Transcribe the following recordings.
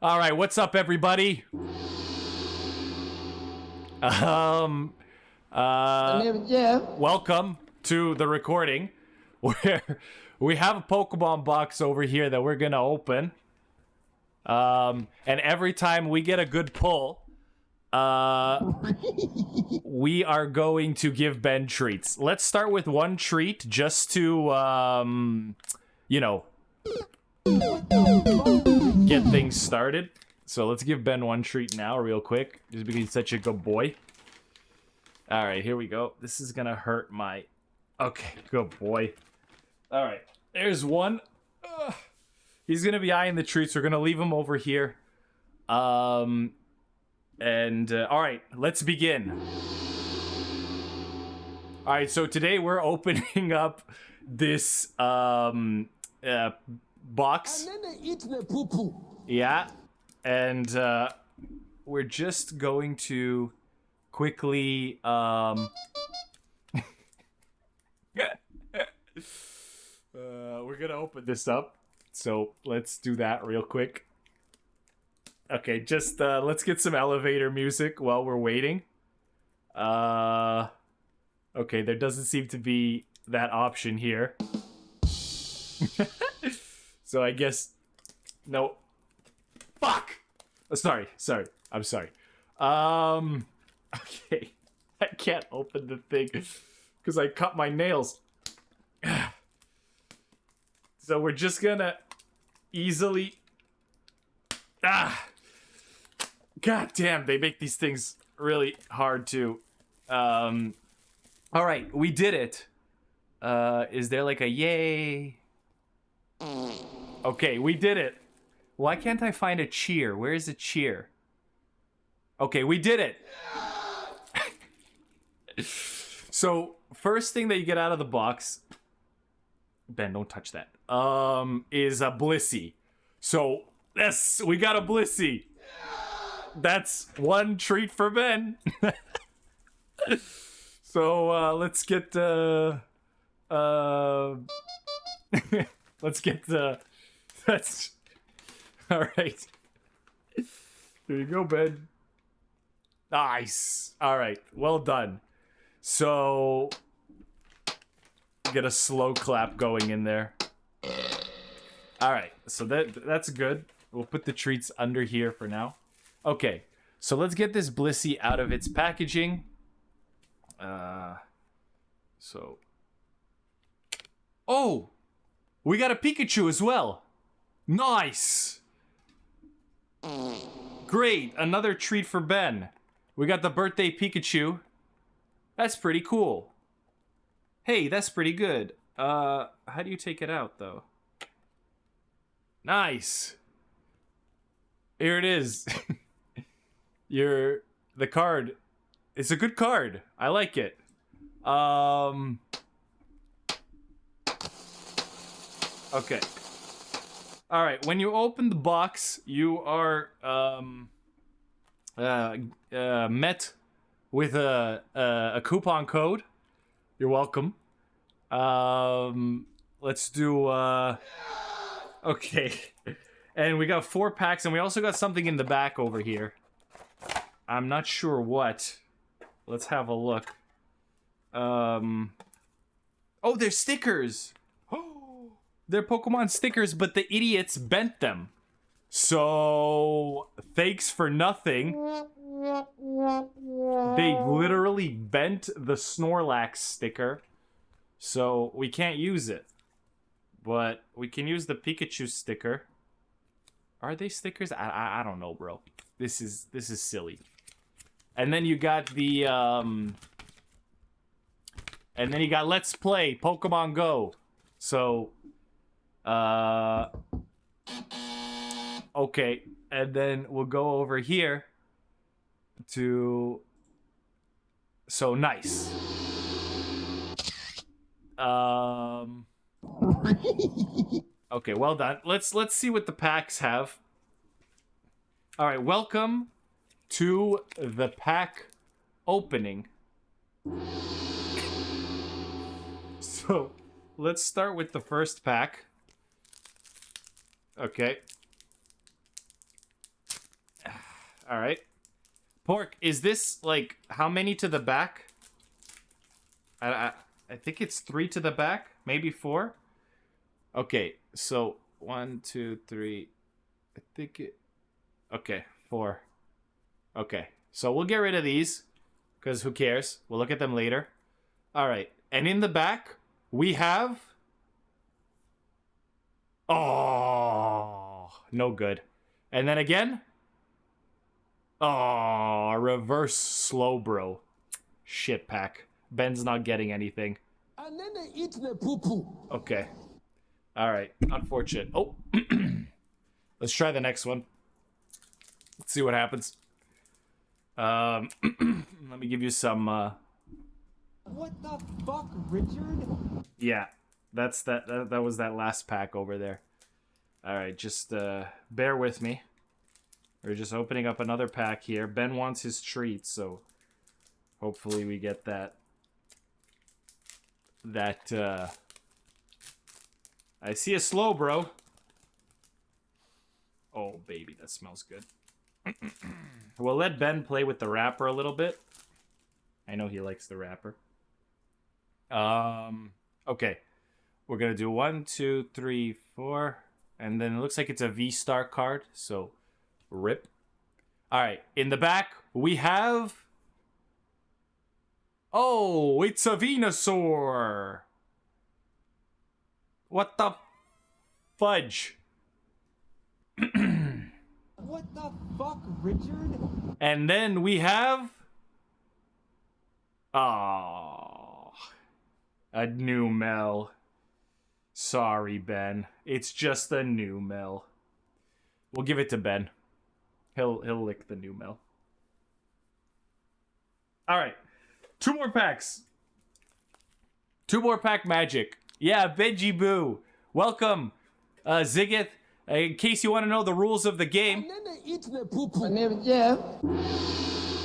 All right, what's up, everybody? My name is Jeff. Welcome to the recording where we have a Pokemon box over here that we're gonna open. And every time we get a good pull, we are going to give Ben treats. Let's start with one treat just to, you know, get things started. So let's give Ben one treat now real quick, just because he's such a good boy. All right, here we go. This is gonna hurt my... Okay, good boy. All right, there's one. He's gonna be eyeing the treats. We're gonna leave him over here. All right, let's begin. All right, so today we're opening up this box. And then they eat the poo-poo. Yeah, and we're just going to quickly we're gonna open this up, so let's do that real quick. Okay, just let's get some elevator music while we're waiting. Okay, there doesn't seem to be that option here. So I guess no. Fuck! Oh, sorry. I'm sorry. Okay. I can't open the thing because I cut my nails. So we're just gonna easily... God damn, they make these things really hard to... Alright, we did it. Is there like a yay? Okay, we did it. Why can't I find a cheer? Where is a cheer? Okay, we did it. So, first thing that you get out of the box, Ben, don't touch that, is a Blissey. So, yes, we got a Blissey. That's one treat for Ben. So, let's get, let's get, that's, all right. There you go, Ben. Nice. All right, well done. So, get a slow clap going in there. All right, so that's good. We'll put the treats under here for now. Okay, so let's get this Blissey out of its packaging. Oh, we got a Pikachu as well. Nice. Great, another treat for Ben. We got the birthday Pikachu. That's pretty cool. Hey, that's pretty good. How do you take it out, though? Nice. Here it is. The card. It's a good card. I like it. Okay. Alright, when you open the box, you are, met with a coupon code. You're welcome. Let's do okay. And we got 4 packs, and we also got something in the back over here. I'm not sure what. Let's have a look. Oh, they're stickers. They're Pokemon stickers, but the idiots bent them. So, thanks for nothing. They literally bent the Snorlax sticker, so we can't use it. But we can use the Pikachu sticker. Are they stickers? I don't know, bro. This is silly. And then you got the and then you got Let's Play Pokemon Go. So okay, and then we'll go over here to... So, nice. Okay, well done. Let's see what the packs have. All right, welcome to the pack opening. So, let's start with the first pack. Okay. All right. Pork, is this, like, how many to the back? I think it's 3 to the back. Maybe 4. Okay, so 1, 2, 3. I think it... Okay, 4. Okay, so we'll get rid of these. Because who cares? We'll look at them later. All right, and in the back, we have... Oh, no good. And then again... Oh, reverse slow bro. Shit pack. Ben's not getting anything. And then they eat the poo-poo. Okay. Alright. Unfortunate. Oh. Let's try the next one. Let's see what happens. Let me give you some, What the fuck, Richard? Yeah. That was that last pack over there. Alright, just, bear with me. We're just opening up another pack here. Ben wants his treat, so hopefully we get that. I see a slow, bro. Oh, baby, that smells good. We'll let Ben play with the wrapper a little bit. I know he likes the wrapper. Okay. We're gonna do 1, 2, 3, 4. And then it looks like it's a V-Star card, so... Rip. Alright, in the back, we have... Oh, it's a Venusaur! What the fudge? What the fuck, Richard? And then we have... Oh, a new Mel. Sorry, Ben. It's just a new Mel. We'll give it to Ben. He'll lick the new Mel. All right, 2 more packs. 2 more pack magic. Yeah, Benji Boo. Welcome, Zigeth. In case you want to know the rules of the game. And then they eat the poo-poo. My name is Jeff.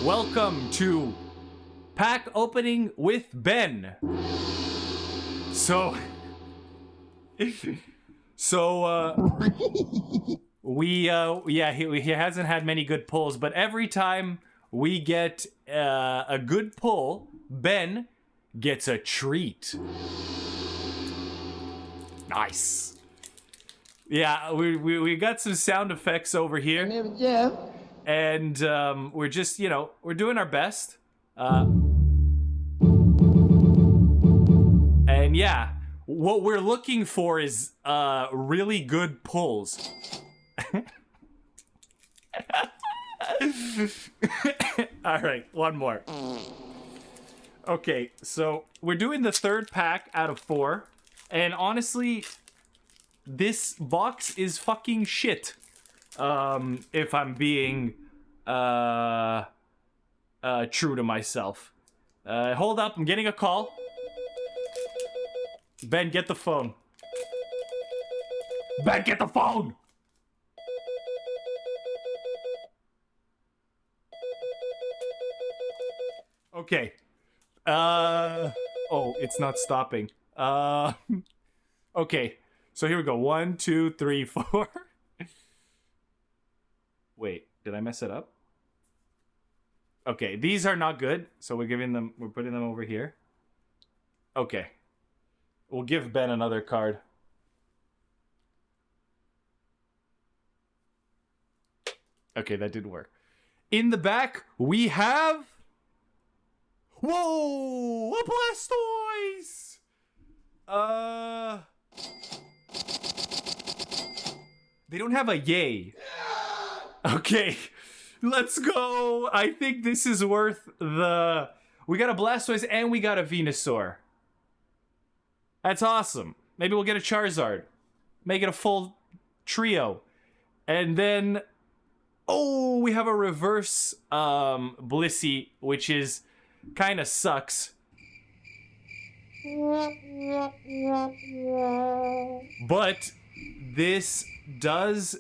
Welcome to pack opening with Ben. So he hasn't had many good pulls, but every time we get a good pull, Ben gets a treat. Nice. Yeah, we got some sound effects over My here, name is Jeff. and we're just, we're doing our best. And yeah, what we're looking for is really good pulls. All right, one more. Okay, so we're doing the 3rd pack out of 4, and honestly, this box is fucking shit. If I'm being true to myself. Hold up, I'm getting a call. Ben, get the phone. Ben, get the phone! Okay. Oh, it's not stopping. Okay. So here we go. 1, 2, 3, 4. Wait, did I mess it up? Okay, these are not good. So we're putting them over here. Okay. We'll give Ben another card. Okay, that didn't work. In the back, we have... Whoa! A Blastoise! They don't have a yay. Okay, let's go. I think this is worth the... We got a Blastoise and we got a Venusaur. That's awesome. Maybe we'll get a Charizard. Make it a full trio. And then... Oh, we have a reverse Blissey, which is kind of sucks. But this does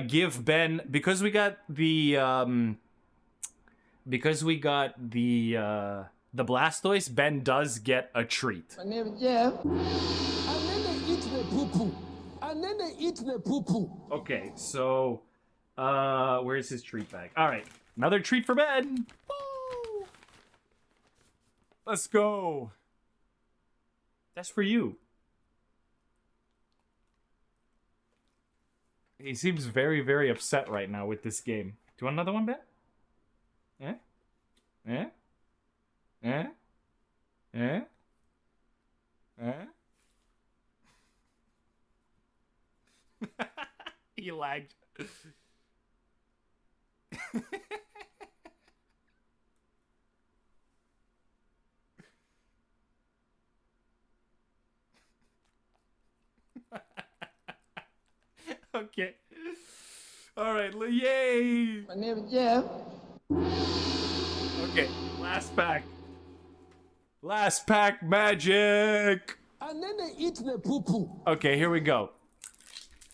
give Ben, because we got the Blastoise, Ben does get a treat. My name is Jeff. And then they eat the poo-poo. And then they eat the poo-poo. Okay, so Where's his treat bag? All right, another treat for Ben. Woo! Let's go. That's for you. He seems very, very upset right now with this game. Do you want another one, Ben? Eh? Eh? Eh? Eh? Eh? He lagged. Okay. All right. Yay. My name is Jeff. Okay. Last pack. Last pack magic. And then they eat the poo-poo. Okay, here we go.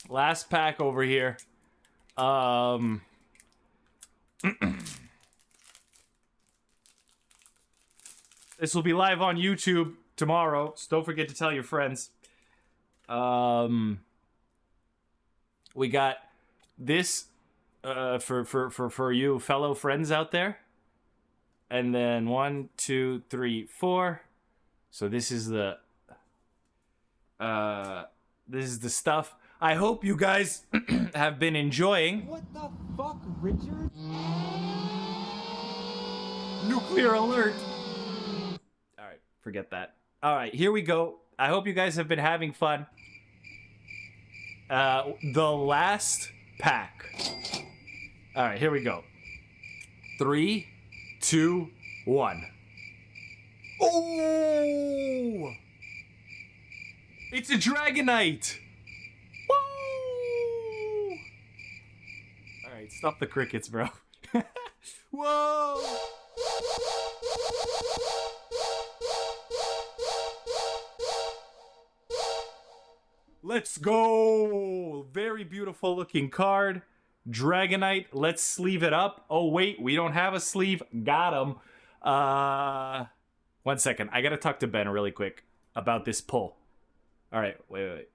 Last pack over here. This will be live on YouTube tomorrow, so don't forget to tell your friends. We got this for you fellow friends out there. And then 1, 2, 3, 4. So this is the stuff. I hope you guys have been enjoying. What the fuck, Richard? Nuclear alert. All right, forget that. All right, here we go. I hope you guys have been having fun. The last pack. All right, here we go. 3, 2, 1. Oh! It's a Dragonite! Woo! Alright, stop the crickets, bro. Whoa! Let's go! Very beautiful looking card. Dragonite. Let's sleeve it up. Oh, wait, we don't have a sleeve. Got him. 1 second. I gotta talk to Ben really quick about this pull. All right, wait.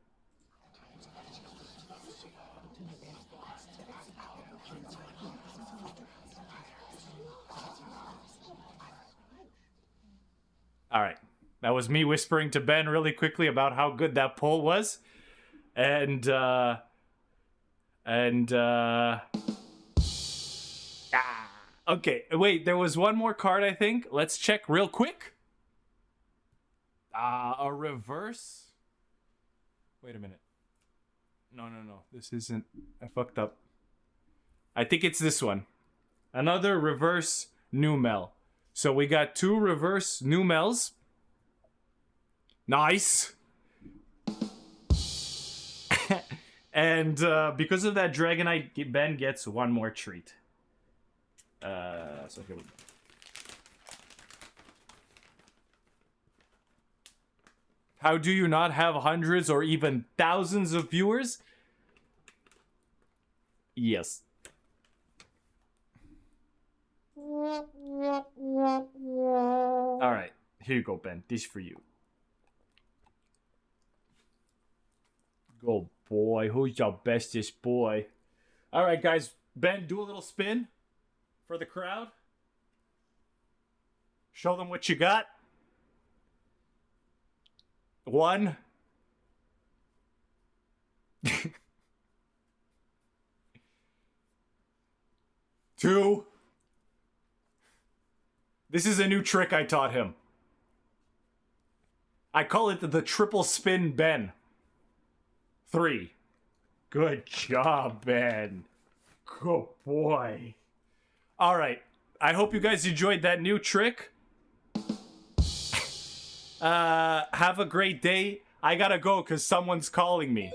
All right, that was me whispering to Ben really quickly about how good that pull was, okay, wait, there was one more card, I think. Let's check real quick. A reverse. Wait a minute. No. This isn't. I fucked up. I think it's this one. Another reverse Numel. So we got 2 reverse Numels. Nice. And because of that Dragonite, Ben gets one more treat. So here we go. How do you not have hundreds or even thousands of viewers? Yes. Alright, here you go, Ben. This for you. Go, boy. Who's your bestest boy? Alright, guys. Ben, do a little spin for the crowd. Show them what you got. 1. 2. This is a new trick I taught him. I call it the triple spin Ben. 3. Good job, Ben. Good boy. All right. I hope you guys enjoyed that new trick. Have a great day. I gotta go because someone's calling me.